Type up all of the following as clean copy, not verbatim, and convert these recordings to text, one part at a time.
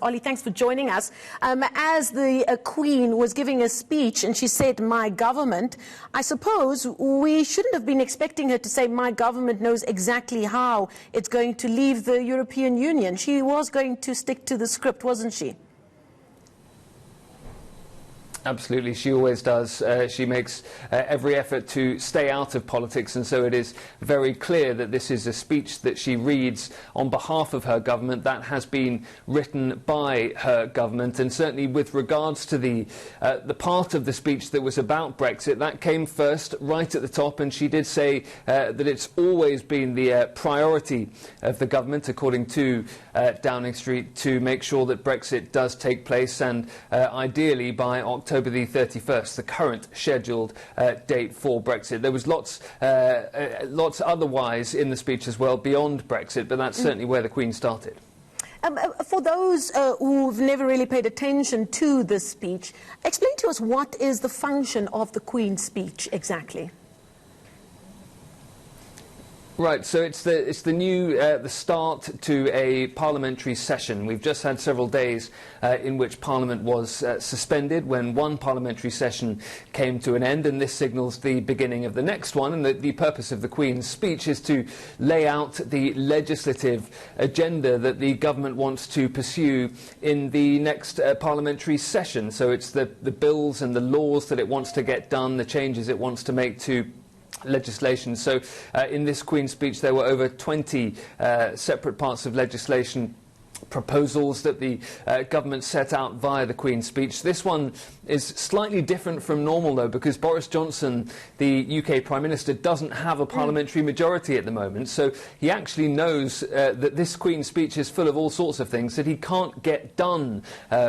Ollie, thanks for joining us. As the Queen was giving a speech and she said, "My government," I suppose we shouldn't have been expecting her to say, "My government knows exactly how it's going to leave the European Union." She was going to stick to the script, wasn't she? Absolutely, she always does. She makes every effort to stay out of politics, and so it is very clear that this is a speech that she reads on behalf of her government, that has been written by her government. And certainly with regards to the part of the speech that was about Brexit, that came first, right at the top, and she did say that it's always been the priority of the government, according to Downing Street, to make sure that Brexit does take place, and ideally by October the 31st, the current scheduled date for Brexit. There was lots otherwise in the speech as well beyond Brexit, but that's certainly where the Queen started. For those who've never really paid attention to this speech, explain to us what is the function of the Queen's speech exactly? Right, so it's the new the start to a parliamentary session. We've just had several days in which Parliament was suspended when one parliamentary session came to an end, and this signals the beginning of the next one. And the purpose of the Queen's speech is to lay out the legislative agenda that the government wants to pursue in the next parliamentary session. So it's the bills and the laws that it wants to get done, the changes it wants to make to legislation. So in this Queen's speech there were over 20 separate parts of legislation proposals that the government set out via the Queen's speech. This one is slightly different from normal, though, because Boris Johnson, the UK Prime Minister, doesn't have a parliamentary majority at the moment, so he actually knows that this Queen's speech is full of all sorts of things that he can't get done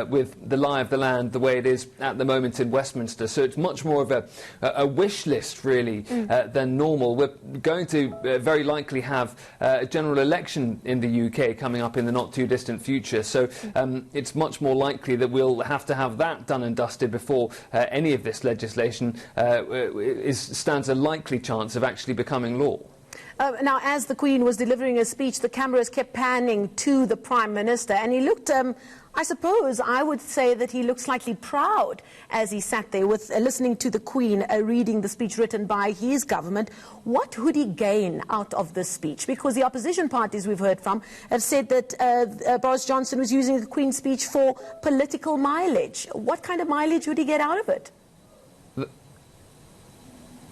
with the lie of the land the way it is at the moment in Westminster. So it's much more of a wish list, really, than normal. We're going to very likely have a general election in the UK coming up in the not-too-distant future, so it's much more likely that we'll have to have that done and dusted before any of this legislation stands a likely chance of actually becoming law. Now, as the Queen was delivering her speech, the cameras kept panning to the Prime Minister, and he looked, I suppose I would say that he looked slightly proud as he sat there with listening to the Queen reading the speech written by his government. What would he gain out of this speech? Because the opposition parties we've heard from have said that Boris Johnson was using the Queen's speech for political mileage. What kind of mileage would he get out of it?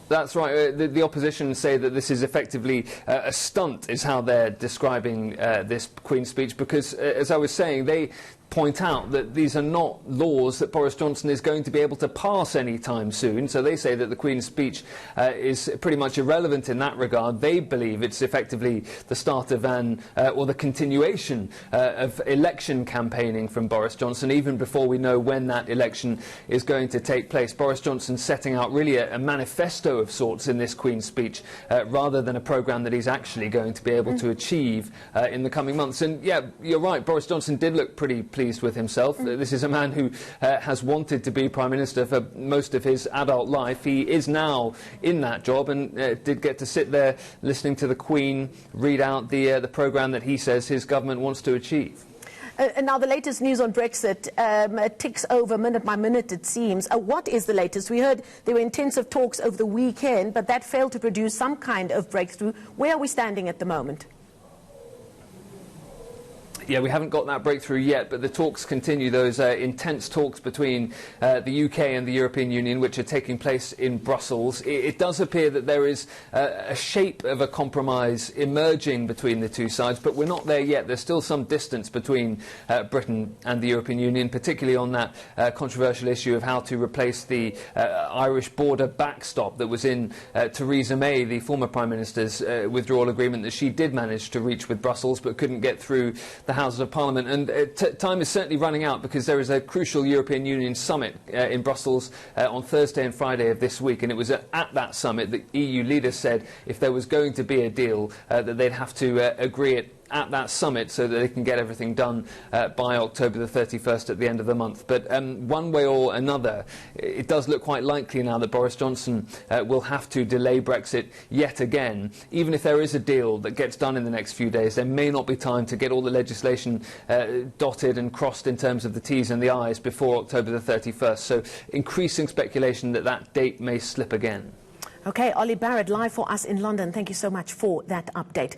That's right. The opposition say that this is effectively a stunt, is how they're describing this Queen's speech, because, as I was saying, they point out that these are not laws that Boris Johnson is going to be able to pass any time soon. So they say that the Queen's speech is pretty much irrelevant in that regard. They believe it's effectively the start of or the continuation of election campaigning from Boris Johnson, even before we know when that election is going to take place. Boris Johnson setting out really a manifesto of sorts in this Queen's speech, rather than a programme that he's actually going to be able to achieve in the coming months. And yeah, you're right, Boris Johnson did look pretty pleased with himself. This is a man who has wanted to be Prime Minister for most of his adult life. He is now in that job and did get to sit there listening to the Queen read out the programme that he says his government wants to achieve. And now the latest news on Brexit ticks over minute by minute, it seems. What is the latest? We heard there were intensive talks over the weekend, but that failed to produce some kind of breakthrough. Where are we standing at the moment? Yeah, we haven't got that breakthrough yet, but the talks continue, those intense talks between the UK and the European Union, which are taking place in Brussels. It does appear that there is a shape of a compromise emerging between the two sides, but we're not there yet. There's still some distance between Britain and the European Union, particularly on that controversial issue of how to replace the Irish border backstop that was in Theresa May, the former Prime Minister's withdrawal agreement that she did manage to reach with Brussels but couldn't get through the Houses of Parliament. And time is certainly running out, because there is a crucial European Union summit in Brussels on Thursday and Friday of this week, and it was at that summit that EU leaders said if there was going to be a deal that they'd have to agree it at that summit so that they can get everything done by October the 31st at the end of the month. But one way or another, it does look quite likely now that Boris Johnson will have to delay Brexit yet again. Even if there is a deal that gets done in the next few days, there may not be time to get all the legislation dotted and crossed in terms of the T's and the I's before October the 31st. So increasing speculation that that date may slip again. Okay, Ollie Barrett, live for us in London. Thank you so much for that update.